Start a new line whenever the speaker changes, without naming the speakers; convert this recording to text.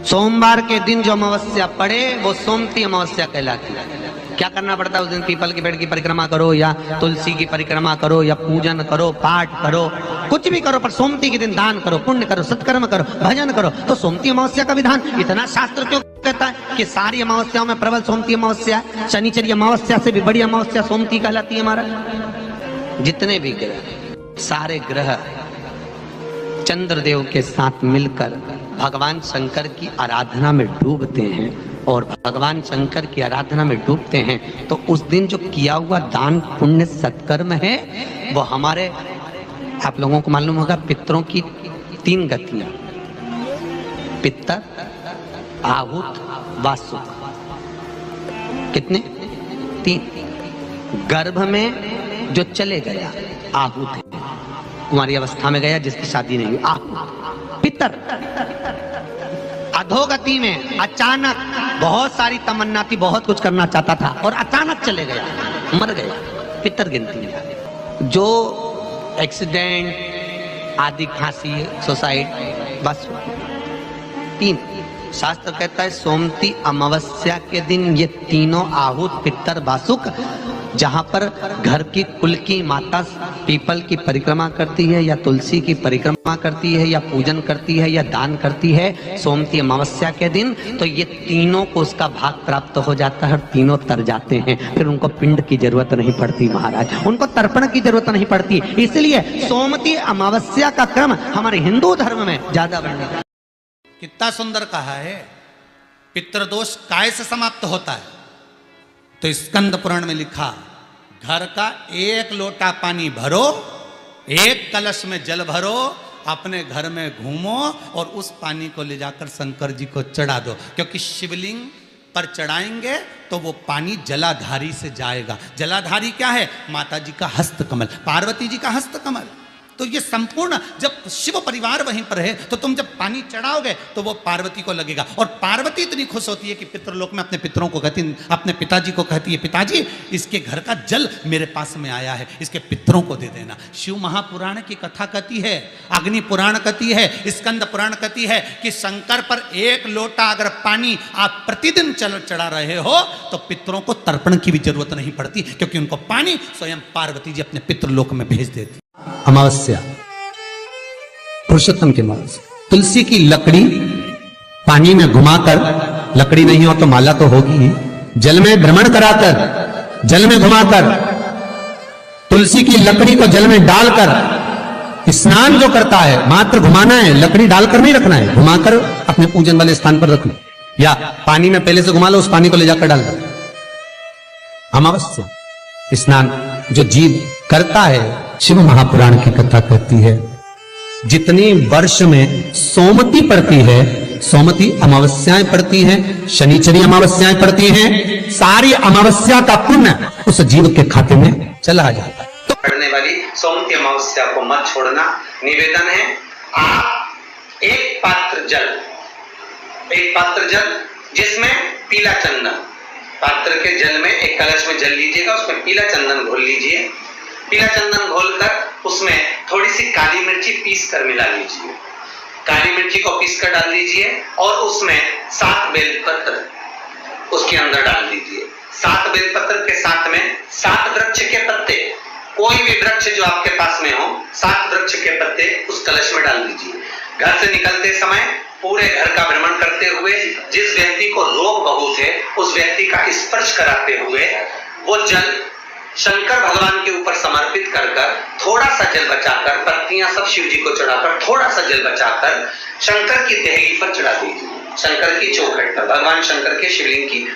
सोमवार के दिन जो अमावस्या पड़े वो सोमती अमावस्या कहलाती है। क्या करना पड़ता है उस दिन? पीपल के पेड़ की परिक्रमा करो या तुलसी की परिक्रमा करो या पूजन करो, पाठ करो, कुछ भी करो, पर सोमती के दिन दान करो, पुण्य करो, सत्कर्म करो, भजन करो। तो सोमती अमावस्या का विधान इतना शास्त्र क्यों कहता है कि सारी अमावस्याओं में प्रबल सोमती अमावस्या, शनिचरी अमावस्या से भी बड़ी अमावस्या सोमती कहलाती है। हमारा जितने भी ग्रह, सारे ग्रह चंद्रदेव के साथ मिलकर भगवान शंकर की आराधना में डूबते हैं, और भगवान शंकर की आराधना में डूबते हैं तो उस दिन जो किया हुआ दान पुण्य सत्कर्म है वो हमारे, आप लोगों को मालूम होगा, पितरों की 3 गतियां, पितर, आहुत, वासुक। कितने? 3। गर्भ में जो चले गया आहुत है, कुमारी अवस्था में गया जिसकी शादी नहीं हुई, आहुत। पितर अधोगति में अचानक बहुत सारी तमन्ना थी, बहुत कुछ करना चाहता था और अचानक चले गया, मर गया, पितर गिनती में। जो एक्सीडेंट आदि, खांसी, सुसाइड, बस 3। शास्त्र कहता है सोमती अमावस्या के दिन ये तीनों आहुत, पितर, वासुक, जहां पर घर की कुल की माता पीपल की परिक्रमा करती है या तुलसी की परिक्रमा करती है या पूजन करती है या दान करती है सोमती अमावस्या के दिन, तो ये तीनों को उसका भाग प्राप्त हो जाता है और तीनों तर जाते हैं। फिर उनको पिंड की जरूरत नहीं पड़ती महाराज, उनको तर्पण की जरूरत नहीं पड़ती। इसलिए सोमती अमावस्या का क्रम हमारे हिंदू धर्म में ज्यादा बढ़ने का।
कितना सुंदर कहा है, पितृदोष काय से समाप्त होता है? तो स्कंद पुराण में लिखा, घर का 1 लोटा पानी भरो, 1 कलश में जल भरो, अपने घर में घूमो और उस पानी को ले जाकर शंकर जी को चढ़ा दो, क्योंकि शिवलिंग पर चढ़ाएंगे तो वो पानी जलाधारी से जाएगा। जलाधारी क्या है? माता जी का हस्तकमल, पार्वती जी का हस्तकमल। तो ये संपूर्ण, जब शिव परिवार वहीं पर है तो तुम जब पानी चढ़ाओगे तो वो पार्वती को लगेगा, और पार्वती इतनी खुश होती है कि पितृलोक में अपने पितरों को कहती, अपने पिताजी को कहती है, पिताजी इसके घर का जल मेरे पास में आया है, इसके पितरों को दे देना। शिव महापुराण की कथा कहती है, अग्नि पुराण कहती है, स्कंद पुराण कहती है कि शंकर पर 1 लोटा अगर पानी आप प्रतिदिन चढ़ा रहे हो तो पितरों को तर्पण की भी जरूरत नहीं पड़ती, क्योंकि उनको पानी स्वयं पार्वती जी अपने पितृलोक में भेज देती।
अमावस्या, पुरुषोत्तम की अमावस्या। तुलसी की लकड़ी पानी में घुमाकर, लकड़ी नहीं हो तो माला तो होगी ही, जल में भ्रमण कराकर, जल में घुमाकर, तुलसी की लकड़ी को जल में डालकर स्नान जो करता है, मात्र घुमाना है, लकड़ी डालकर नहीं रखना है, घुमाकर अपने पूजन वाले स्थान पर रखना, या पानी में पहले से घुमा लो, उस पानी को ले जाकर डाल दो। अमावस्या स्नान जो जीव करता है, शिव महापुराण की कथा कहती है, जितनी वर्ष में सोमती पड़ती है, सोमती अमावस्याएं पड़ती हैं, शनिचरी अमावस्याएं पड़ती हैं, सारी अमावस्या का पुण्य उस जीव के खाते में चला जाता है।
तो पड़ने वाली सोमती अमावस्या को मत छोड़ना। निवेदन है, आप एक पात्र जल जिसमें पीला चंदन, पात्र के जल में, एक कलश में जल लीजिएगा, उसमें पीला चंदन घोल लीजिए। पीला चंदन घोलकर उसमें थोड़ी सी काली मिर्ची पीस कर मिला लीजिए, काली मिर्ची को पीस कर डाल दीजिए, और उसमें 7 बेलपत्र उसके अंदर डाल दीजिए। 7 बेलपत्र के साथ में 7 वृक्ष के पत्ते, कोई भी वृक्ष जो आपके पास में हो, 7 वृक्ष के पत्ते उस कलश में डाल दीजिए। घर से निकलते समय पूरे घर का भ्रमण करते हुए जिस व्यक्ति को रोग बहुत है उस व्यक्ति का स्पर्श कराते हुए वो जल शंकर भगवान के ऊपर समर्पित कर थोड़ा सा जल बचाकर, पत्तियां सब शिव जी को चढ़ाकर थोड़ा सा जल बचाकर शंकर की देहली पर चढ़ा दीजिए, शंकर की चौखट पर, भगवान शंकर के शिवलिंग की